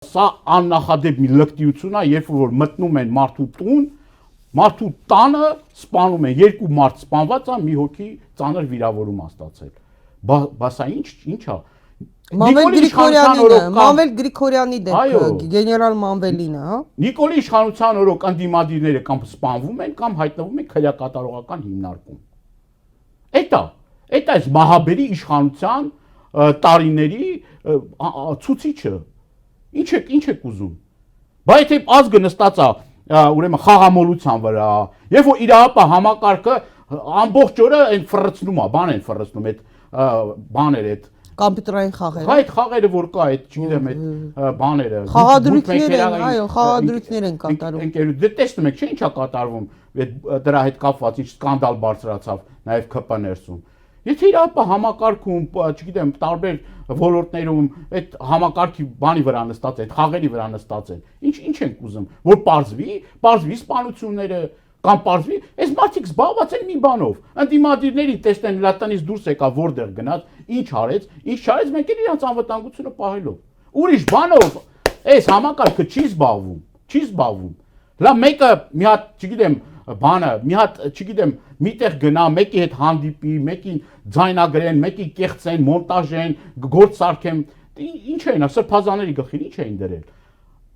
Սա աննախադեպ մի լկտիություն է, երբ որ մտնում են մարդու տուն, մարդու տանը սպանում են, երկու մարդ սպանված է, մի հոգի ծանր վիրավորում է ստացել։ Բա սա ինչ է։ Մանվել Գրիգորյանի դեպքը, գեներալ Մանվելինը, հա։ Նիկոլի իշխանության օրոք ընդդիմադիրները կամ սպանվում են, կամ հայտնվում են քրեակատարողական հիմնարկում։ Էդ այս մահաբերի իշխանության տարիների ցուցիչը։ Ինչ եք ուզում։ Բայց եթե ազգը նստած է ուրեմն խաղամոլության վրա, երբ որ իրապա համակարգը ամբողջ օրը այն ֆռծնում է, բան են ֆռծնում այդ բաները, այդ կոմպյուտերային խաղերը։ Հա այդ խաղերը որ կա, այդ չգիտեմ այդ բաները։ Խաղադրույքներ են կատարում։ Ընկերուց դե տեսնում եք, չէ՞ ինչա կատարվում, դրա հետ կապված ինչ սկանդալ բարձրացավ նաև ԿՊՆ-ում։ Եթե իրապա համակարգում, չգիտեմ, տարբեր ոլորտներում այդ համակարգի բանի վրա նստած, այդ խաղերի վրա նստած են, ինչ ենք ուզում, որ պարզվի սպանությունները կամ պարզվի, այս մարդիկ զբաղված են մի բանով, ընդդիմադիրներին տեսնեն նրա տնից դուրս եկա որտեղ գնաց, ինչ արեց, մենք էլ իրանց անվտանգությունը պահելով։ Ուրիշ բանով այս համակարգը չի զբաղվում։ Լավ մեկը մի հատ, չգիտեմ, բանը, մի հատ, չգիտեմ, միտեղ գնա, մեկի հետ հանդիպի, մեկին ձայնագրեն, մեկի կեղծեն, մոնտաժեն, գործ սարքեն, ինչ էին, սրբազանների գլխին ինչ էին դրել։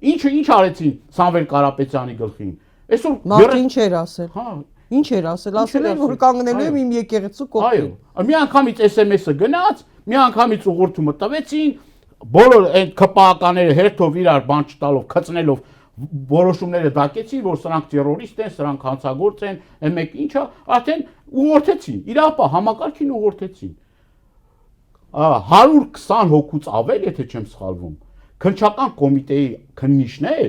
Ինչ արեցին Սամվել Կարապետյանի գլխին։ Այսօր մարդը ինչ էր ասել։ Հա, ինչ էր ասել, ասել էր որ կանգնելու եմ իմ եկեղեցու կողքին։ Այո, մի անգամից SMS-ը գնաց, մի անգամից ուղղորդումը տվեցին, բոլոր այդ ԿՊԱ-ականները հերթով իրար բան չտալով, քծնելով որոշումները դակեցին, որ սրանք տերորիստ են, սրանք հանցագործ են, այն մեկ ինչա, արդեն ուղղորդեցին, իրապա համակարգին ուղղորդեցին։ 120 հոգուց ավել, եթե չեմ սխալվում, քննչական կոմիտեի քննիչներ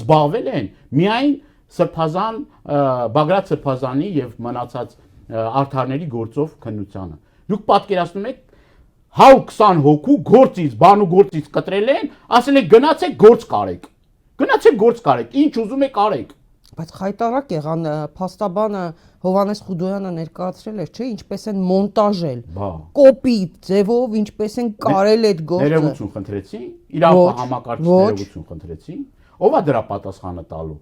զբաղվել են միայն Սրբազան, Բագրատ Սրբազանի եւ մնացած արդարների գործով քննությանը։ Դուք պատկերացնում եք 120 հոգու բանուգործից կտրել են, ասել են գնացեք գործ կարեք, ինչ ուզում եք արեք։ Բայց խայտարակ եղան, փաստաբանը Հովհաննես Խուդոյանը ներկայացրել էր, չէ, ինչպես են մոնտաժել, կոպիտ ձևով, ինչպես են կարել այդ գործը։ Ներողություն խնդրեցին, իրավապահ համակարգից ներողություն խնդրեցին, ով է դրա պատասխանը տալու։